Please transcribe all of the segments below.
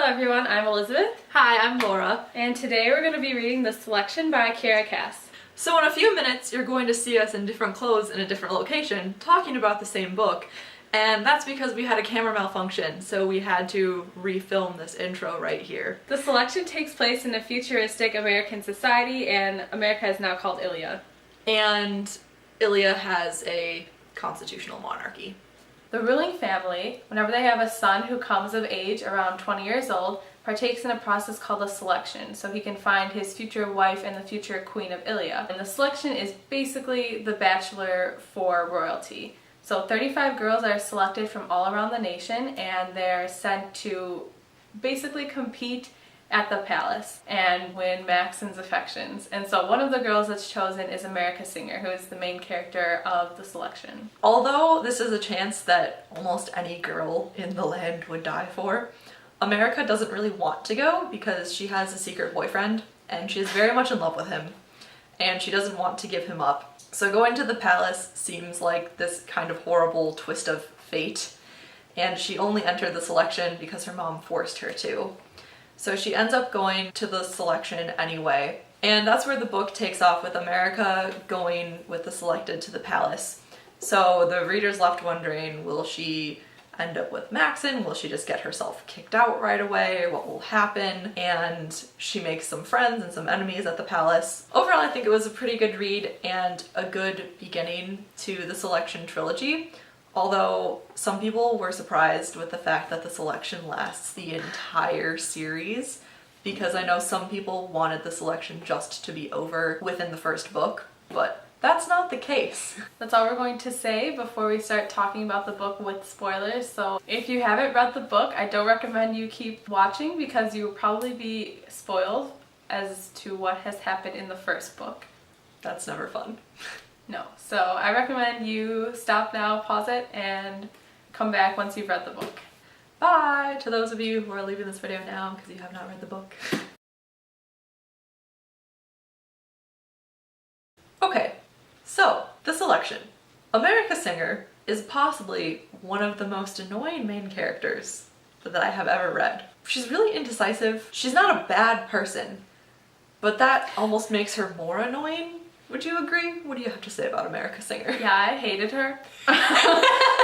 everyone, I'm Elizabeth. Hi, I'm Laura. And today we're going to be reading The Selection by Kara Cass. So in a few minutes you're going to see us in different clothes in a different location talking about the same book. And that's because we had a camera malfunction, so we had to refilm this intro right here. The Selection takes place in a futuristic American society, and America is now called Ilia. And Ilia has a constitutional monarchy. The ruling family, whenever they have a son who comes of age around 20 years old, partakes in a process called the selection, so he can find his future wife and the future queen of Ilia. And the selection is basically the bachelor for royalty. So 35 girls are selected from all around the nation, and they're sent to basically compete at the palace and win Maxon's affections. And so one of the girls that's chosen is America Singer, who is the main character of the selection. Although this is a chance that almost any girl in the land would die for, America doesn't really want to go because she has a secret boyfriend and she is very much in love with him and she doesn't want to give him up. So going to the palace seems like this kind of horrible twist of fate, and she only entered the selection because her mom forced her to. So she ends up going to the selection anyway, and that's where the book takes off, with America going with the selected to the palace. So the reader's left wondering, will she end up with Maxon? Will she just get herself kicked out right away? What will happen? And she makes some friends and some enemies at the palace. Overall, I think it was a pretty good read and a good beginning to the Selection trilogy. Although some people were surprised with the fact that the selection lasts the entire series, because I know some people wanted the selection just to be over within the first book, but that's not the case. That's all we're going to say before we start talking about the book with spoilers. So if you haven't read the book, I don't recommend you keep watching because you will probably be spoiled as to what has happened in the first book. That's never fun. No. So I recommend you stop now, pause it, and come back once you've read the book. Bye to those of you who are leaving this video now because you have not read the book. Okay, so the selection. America Singer is possibly one of the most annoying main characters that I have ever read. She's really indecisive. She's not a bad person, but that almost makes her more annoying. Would you agree? What do you have to say about America Singer? Yeah, I hated her.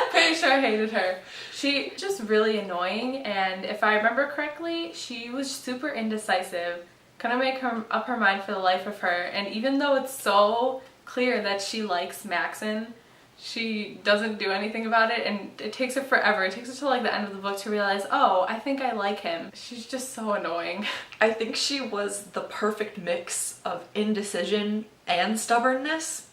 Pretty sure I hated her. She just really annoying, and if I remember correctly, she was super indecisive. Couldn't make up her mind for the life of her, and even though it's so clear that she likes Maxon, she doesn't do anything about it, and it takes her forever. It takes her till like the end of the book to realize, oh, I think I like him. She's just so annoying. I think she was the perfect mix of indecision and stubbornness,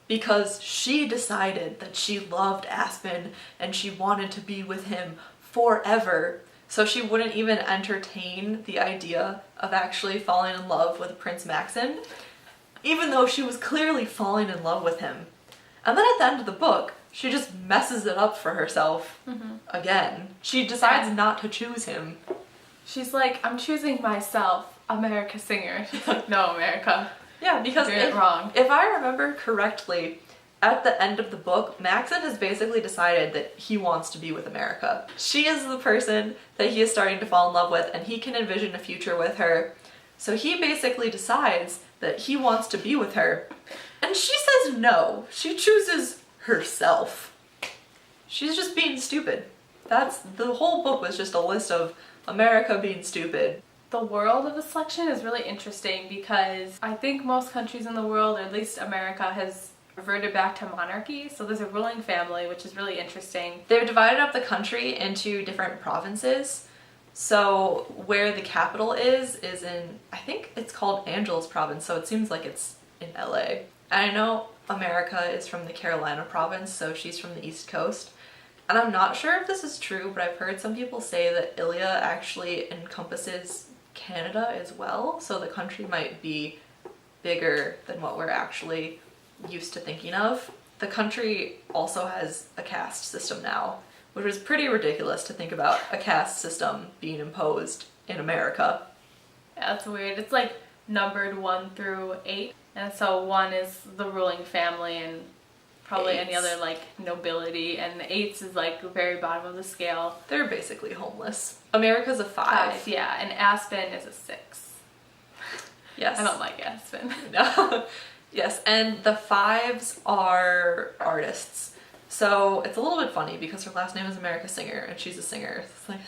because she decided that she loved Aspen and she wanted to be with him forever. So she wouldn't even entertain the idea of actually falling in love with Prince Maxon, even though she was clearly falling in love with him. And then at the end of the book, she just messes it up for herself again. She decides not to choose him. She's like, I'm choosing myself, America Singer. She's like, no, America. Yeah, because if I remember correctly, at the end of the book, Maxon has basically decided that he wants to be with America. She is the person that he is starting to fall in love with, and he can envision a future with her. So he basically decides that he wants to be with her. And she says no. She chooses herself. She's just being stupid. The whole book was just a list of America being stupid. The world of the selection is really interesting because I think most countries in the world, or at least America, has reverted back to monarchy. So there's a ruling family, which is really interesting. They've divided up the country into different provinces. So where the capital is in, I think it's called Angeles province, so it seems like it's in LA. And I know America is from the Carolina province, so she's from the East Coast. And I'm not sure if this is true, but I've heard some people say that Ilia actually encompasses Canada as well, so the country might be bigger than what we're actually used to thinking of. The country also has a caste system now, which was pretty ridiculous to think about a caste system being imposed in America. Yeah, that's weird. It's like numbered 1 through 8, and so 1 is the ruling family and probably any eights. other like nobility, and the eights is like the very bottom of the scale. They're basically homeless. America's a 5. Yeah, and Aspen is a 6. Yes. I don't like Aspen. No. Yes, and the 5s are artists. So it's a little bit funny because her last name is America Singer and she's a singer. It's like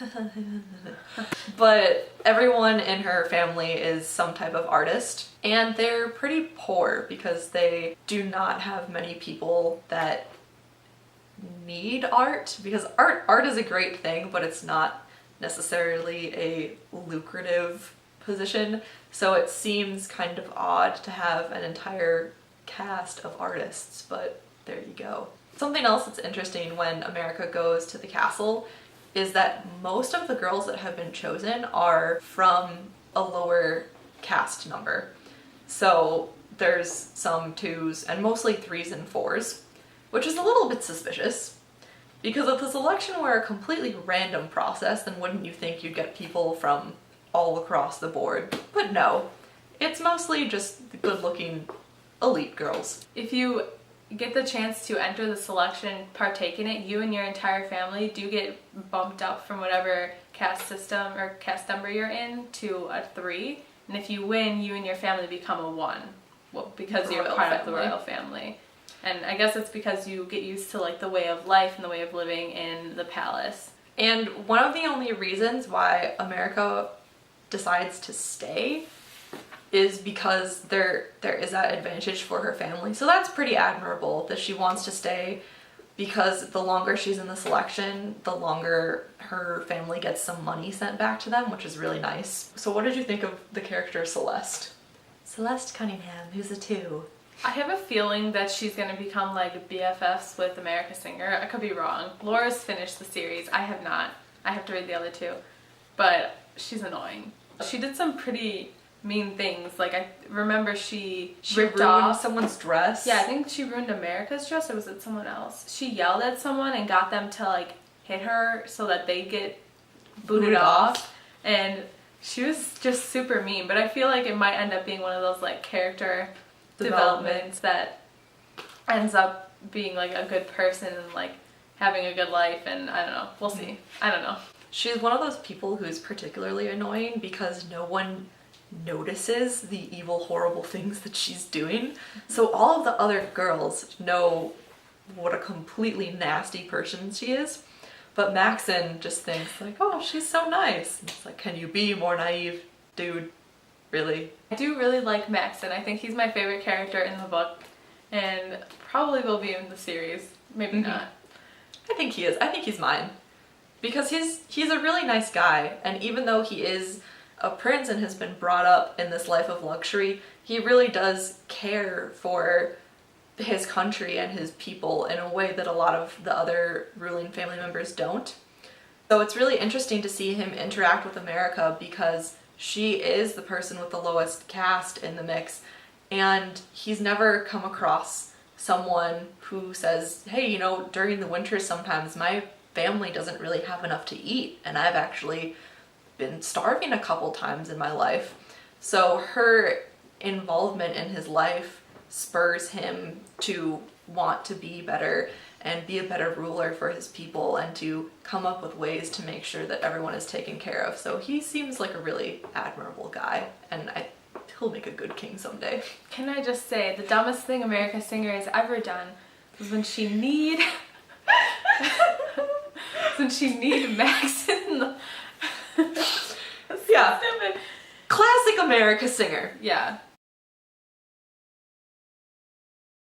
but everyone in her family is some type of artist, and they're pretty poor because they do not have many people that need art, because art is a great thing, but it's not necessarily a lucrative position. So it seems kind of odd to have an entire cast of artists, but there you go. Something else that's interesting when America goes to the castle is that most of the girls that have been chosen are from a lower caste number. So there's some 2s and mostly 3s and 4s, which is a little bit suspicious. Because if the selection were a completely random process, then wouldn't you think you'd get people from all across the board? But no, it's mostly just the good-looking elite girls. If you get the chance to enter the selection, partake in it, you and your entire family do get bumped up from whatever caste system or caste number you're in to a 3. And if you win, you and your family become a 1. Well, because you're part of the royal family. And I guess it's because you get used to like the way of life and the way of living in the palace. And one of the only reasons why America decides to stay is because there is that advantage for her family. So that's pretty admirable that she wants to stay, because the longer she's in the selection, the longer her family gets some money sent back to them, which is really nice. So what did you think of the character Celeste? Celeste Cunningham, who's a 2. I have a feeling that she's going to become like BFFs with America Singer. I could be wrong. Laura's finished the series. I have not. I have to read the other 2. But she's annoying. She did some pretty mean things. Like, I remember she ripped ruined off someone's dress. Yeah, I think she ruined America's dress, or was it someone else? She yelled at someone and got them to like hit her so that they get booted off. And she was just super mean. But I feel like it might end up being one of those like character developments that ends up being like a good person and like having a good life, and I don't know. We'll see. I don't know. She's one of those people who's particularly annoying because no one notices the evil, horrible things that she's doing. So all of the other girls know what a completely nasty person she is. But Maxon just thinks like, oh, she's so nice. And it's like, can you be more naive, dude? Really? I do really like Maxon. I think he's my favorite character in the book, and probably will be in the series. Maybe not. I think he is. I think he's mine. Because he's a really nice guy, and even though he is a prince and has been brought up in this life of luxury, he really does care for his country and his people in a way that a lot of the other ruling family members don't. So it's really interesting to see him interact with America, because she is the person with the lowest caste in the mix, and he's never come across someone who says, hey, you know, during the winter sometimes my family doesn't really have enough to eat, and I've actually been starving a couple times in my life. So her involvement in his life spurs him to want to be better and be a better ruler for his people, and to come up with ways to make sure that everyone is taken care of. So he seems like a really admirable guy, and he'll make a good king someday. Can I just say, the dumbest thing America Singer has ever done was when she need Maxon. Yeah. Classic America Singer. Yeah.